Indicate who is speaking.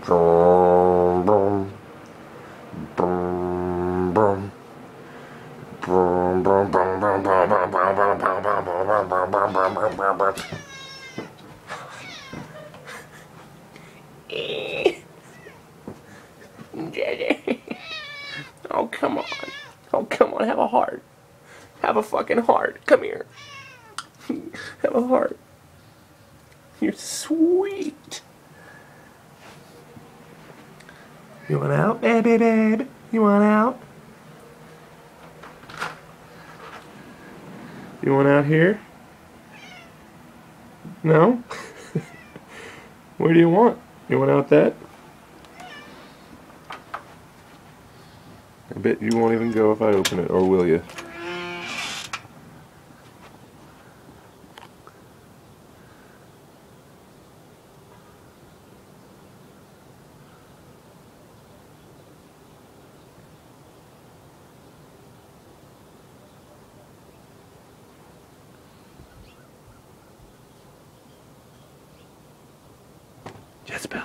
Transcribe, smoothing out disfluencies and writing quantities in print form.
Speaker 1: Boom, boom, boom, boom. Boom, boom, boom, boom, boom, boom, boom, boom, boom, boom, boom, boom, boom, boom, boom, boom. Oh, come on. Oh, come on. Have a heart. Have a fucking heart. Come here. Have a heart. You're sweet. You want out, baby, babe? You want out? You want out here? No? Where do you want? You want out that? I bet you won't even go if I open it, or will you? Jezebel.